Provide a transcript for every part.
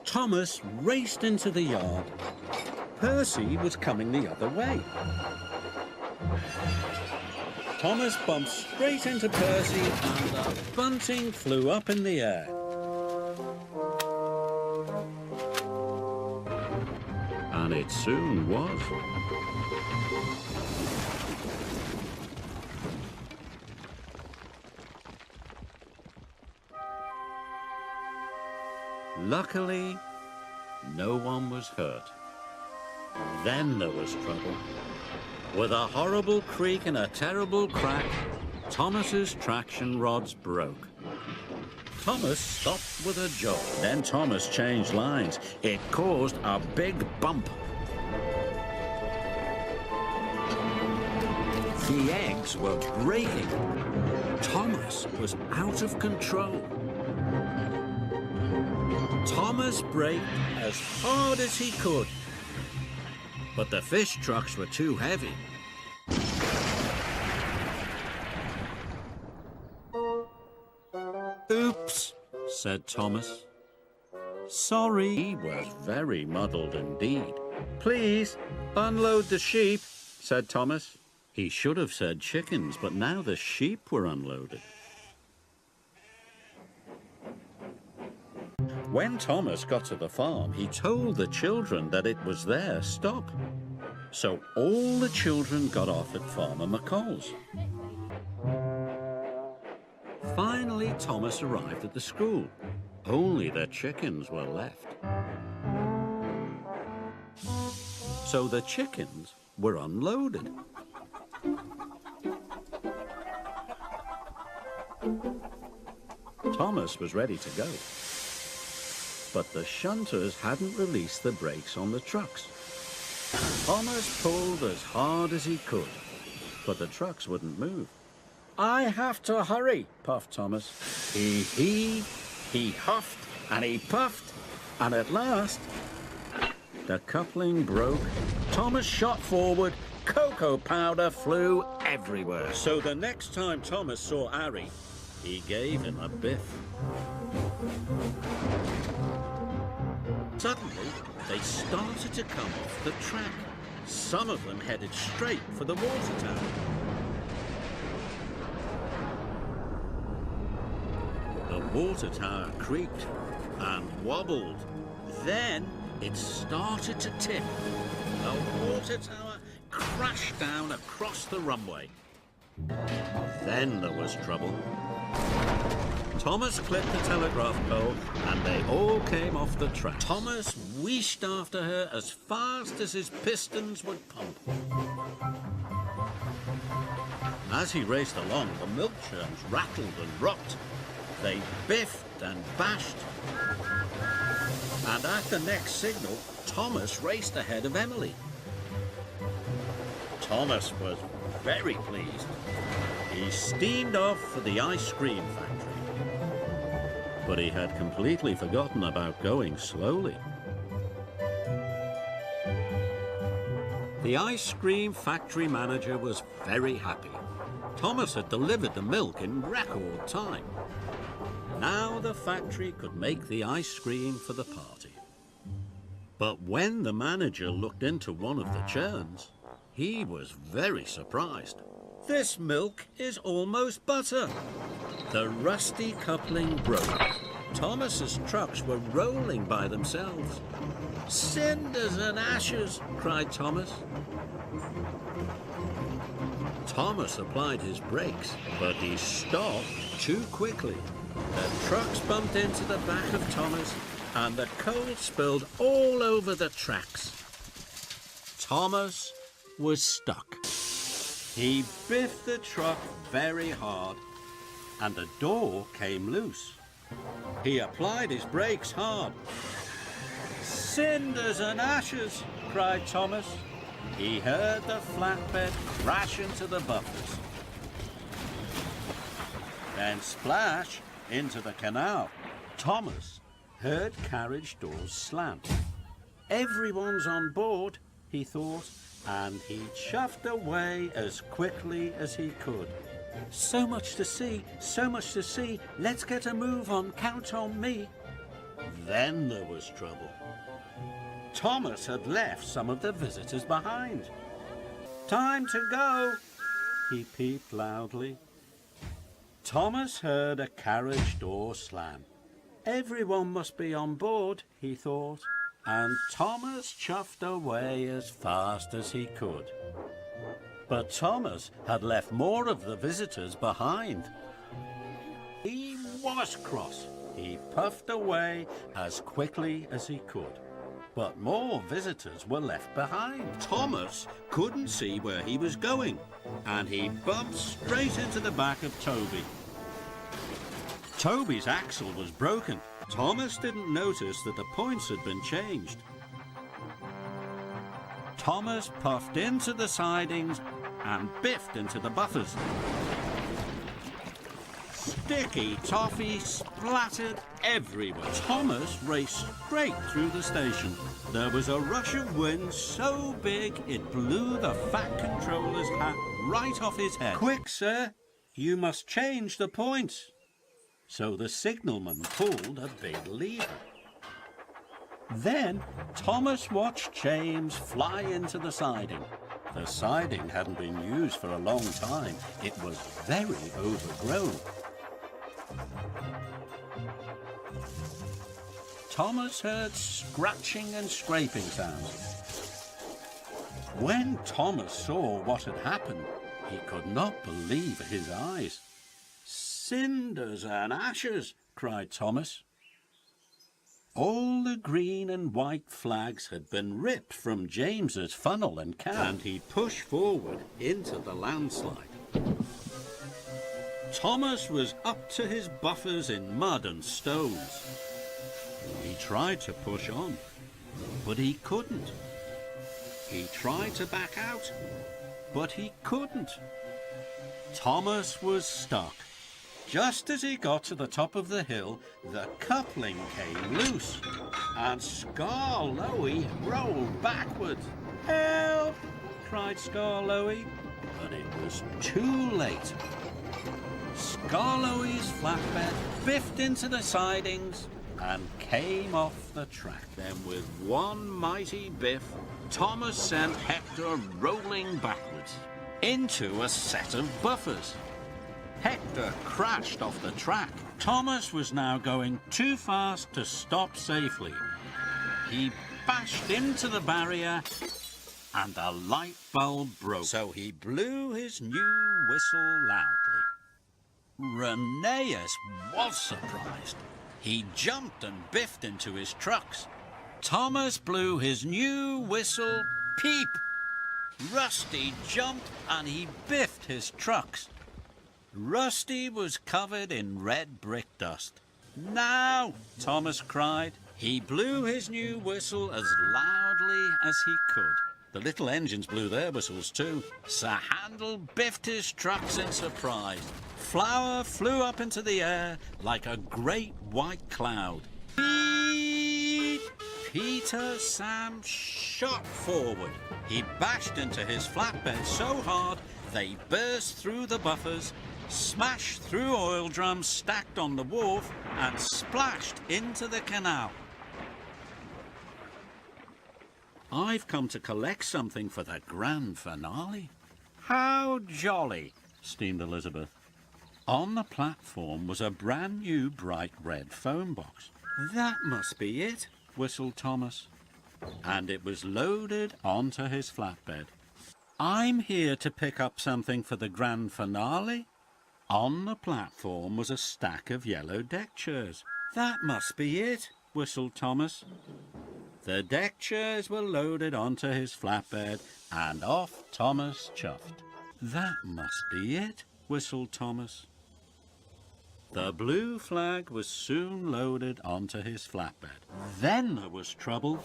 Thomas raced into the yard. Percy was coming the other way. Thomas bumped straight into Percy and the bunting flew up in the air. And it soon was. Luckily, no one was hurt. Then there was trouble. With a horrible creak and a terrible crack, Thomas's traction rods broke. Thomas stopped with a jolt. Then Thomas changed lines. It caused a big bump. The eggs were breaking. Thomas was out of control. Thomas braked as hard as he could, but the fish trucks were too heavy. "Oops," said Thomas. "Sorry." He was very muddled indeed. "Please, unload the sheep," said Thomas. He should have said chickens, but now the sheep were unloaded. When Thomas got to the farm, he told the children that it was their stop. So all the children got off at Farmer McColl's. Finally, Thomas arrived at the school. Only the chickens were left. So the chickens were unloaded. Thomas was ready to go. But the shunters hadn't released the brakes on the trucks. Thomas pulled as hard as he could, but the trucks wouldn't move. "I have to hurry," puffed Thomas. He heaved, he huffed, and he puffed, and at last, the coupling broke. Thomas shot forward. Cocoa powder flew everywhere. So the next time Thomas saw Harry, he gave him a biff. Suddenly, they started to come off the track. Some of them headed straight for the water tower. The water tower creaked and wobbled. Then it started to tip. The water tower crashed down across the runway. Then there was trouble. Thomas clipped the telegraph pole and they all came off the track. Thomas wheeshed after her as fast as his pistons would pump. As he raced along, the milk churns rattled and rocked. They biffed and bashed. And at the next signal, Thomas raced ahead of Emily. Thomas was very pleased. He steamed off for the ice cream factory. But he had completely forgotten about going slowly. The ice cream factory manager was very happy. Thomas had delivered the milk in record time. Now the factory could make the ice cream for the party. But when the manager looked into one of the churns, he was very surprised. "This milk is almost butter." The rusty coupling broke. Thomas's trucks were rolling by themselves. "Cinders and ashes," cried Thomas. Thomas applied his brakes, but he stopped too quickly. The trucks bumped into the back of Thomas, and the coal spilled all over the tracks. Thomas was stuck. He biffed the truck very hard, and the door came loose. He applied his brakes hard. "Cinders and ashes," cried Thomas. He heard the flatbed crash into the buffers. Then splash into the canal. Thomas heard carriage doors slam. Everyone's on board, he thought, and he chuffed away as quickly as he could. "So much to see, so much to see. Let's get a move on, count on me." Then there was trouble. Thomas had left some of the visitors behind. "Time to go," he peeped loudly. Thomas heard a carriage door slam. Everyone must be on board, he thought, and Thomas chuffed away as fast as he could. But Thomas had left more of the visitors behind. He was cross. He puffed away as quickly as he could. But more visitors were left behind. Thomas couldn't see where he was going, and he bumped straight into the back of Toby. Toby's axle was broken. Thomas didn't notice that the points had been changed. Thomas puffed into the sidings and biffed into the buffers. Sticky toffee splattered everywhere. Thomas raced straight through the station. There was a rush of wind so big it blew the Fat Controller's hat right off his head. "Quick, sir, you must change the points." So the signalman pulled a big lever. Then Thomas watched James fly into the siding. The siding hadn't been used for a long time. It was very overgrown. Thomas heard scratching and scraping sounds. When Thomas saw what had happened, he could not believe his eyes. "Cinders and ashes!" cried Thomas. All the green and white flags had been ripped from James's funnel and can, and he pushed forward into the landslide. Thomas was up to his buffers in mud and stones. He tried to push on, but he couldn't. He tried to back out, but he couldn't. Thomas was stuck. Just as he got to the top of the hill, the coupling came loose, and Scarloey rolled backwards. "Help!" cried Scarloey, but it was too late. Scarloey's flatbed biffed into the sidings and came off the track. Then with one mighty biff, Thomas sent Hector rolling backwards into a set of buffers. Hector crashed off the track. Thomas was now going too fast to stop safely. He bashed into the barrier and the light bulb broke. So he blew his new whistle loudly. Rheneas was surprised. He jumped and biffed into his trucks. Thomas blew his new whistle, peep. Rusty jumped and he biffed his trucks. Rusty was covered in red brick dust. "Now!" Thomas cried. He blew his new whistle as loudly as he could. The little engines blew their whistles too. Sir Handel biffed his trucks in surprise. Flour flew up into the air like a great white cloud. Beep! Peter Sam shot forward. He bashed into his flatbed so hard they burst through the buffers, smashed through oil drums stacked on the wharf, and splashed into the canal. "I've come to collect something for the grand finale." "How jolly," steamed Elizabeth. On the platform was a brand new bright red phone box. "That must be it," whistled Thomas. And it was loaded onto his flatbed. "I'm here to pick up something for the grand finale." On the platform was a stack of yellow deck chairs. "That must be it," whistled Thomas. The deck chairs were loaded onto his flatbed, and off Thomas chuffed. "That must be it," whistled Thomas. The blue flag was soon loaded onto his flatbed. Then there was trouble.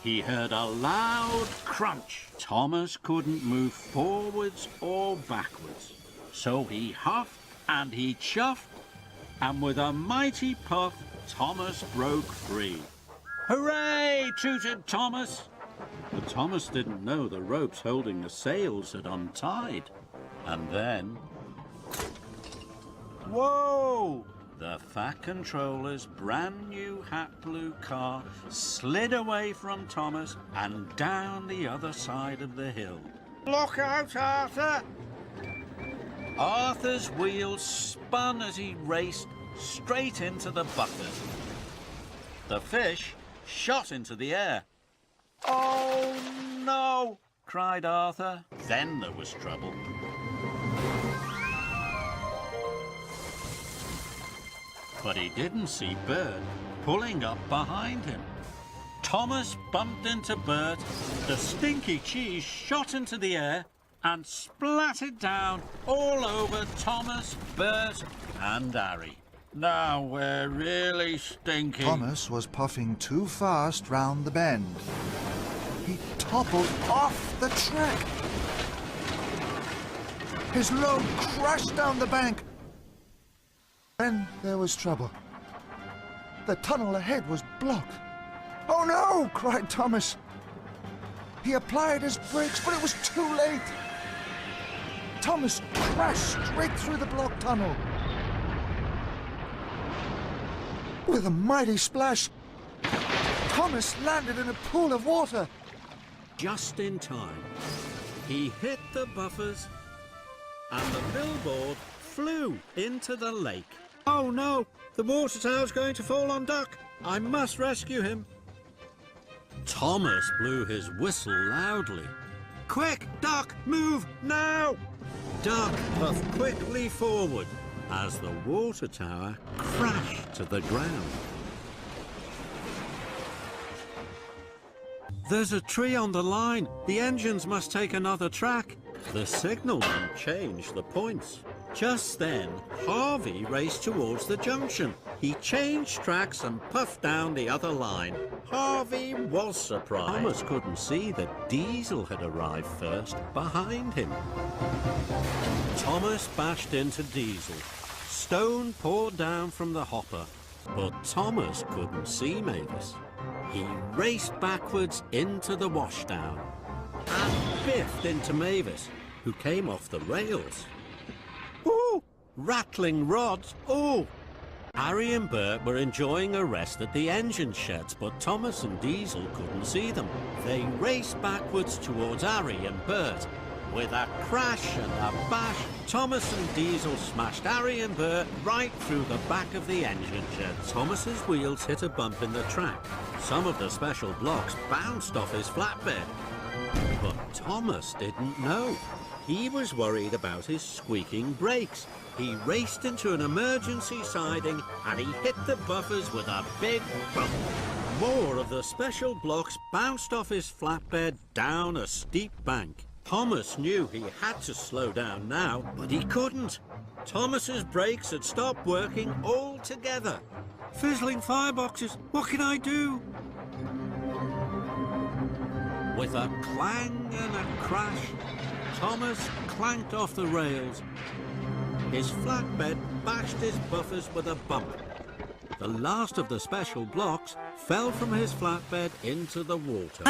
He heard a loud crunch. Thomas couldn't move forwards or backwards. So he huffed and he chuffed, and with a mighty puff, Thomas broke free. "Hooray!" tooted Thomas. But Thomas didn't know the ropes holding the sails had untied. And then... Whoa! The Fat Controller's brand new hat blue car slid away from Thomas and down the other side of the hill. Look out, Arthur! Arthur's wheels spun as he raced straight into the buffers. The fish shot into the air. Oh no! Cried Arthur. Then there was trouble. But he didn't see Bert pulling up behind him. Thomas bumped into Bert, the stinky cheese shot into the air and splattered down all over Thomas, Bert and Harry. Now we're really stinking. Thomas was puffing too fast round the bend. He toppled off the track. His load crashed down the bank. Then there was trouble. The tunnel ahead was blocked. "Oh no!" cried Thomas. He applied his brakes, but it was too late. Thomas crashed straight through the blocked tunnel. With a mighty splash, Thomas landed in a pool of water. Just in time, he hit the buffers and the billboard flew into the lake. Oh no, the water tower's going to fall on Duck. I must rescue him. Thomas blew his whistle loudly. Quick, Duck, move now! Duck puffed quickly forward as the water tower crashed to the ground. There's a tree on the line. The engines must take another track. The signalman changed the points. Just then, Harvey raced towards the junction. He changed tracks and puffed down the other line. Harvey was surprised. Thomas couldn't see that Diesel had arrived first behind him. Thomas bashed into Diesel. Stone poured down from the hopper, but Thomas couldn't see Mavis. He raced backwards into the washdown and biffed into Mavis, who came off the rails. Ooh! Rattling rods! Ooh! Harry and Bert were enjoying a rest at the engine sheds, but Thomas and Diesel couldn't see them. They raced backwards towards Harry and Bert. With a crash and a bash, Thomas and Diesel smashed Harry and Bert right through the back of the engine shed. Thomas's wheels hit a bump in the track. Some of the special blocks bounced off his flatbed. But Thomas didn't know. He was worried about his squeaking brakes. He raced into an emergency siding and he hit the buffers with a big bump. More of the special blocks bounced off his flatbed down a steep bank. Thomas knew he had to slow down now, but he couldn't. Thomas's brakes had stopped working altogether. Fizzling fireboxes, what can I do? With a clang and a crash, Thomas clanked off the rails. His flatbed bashed his buffers with a bump. The last of the special blocks fell from his flatbed into the water.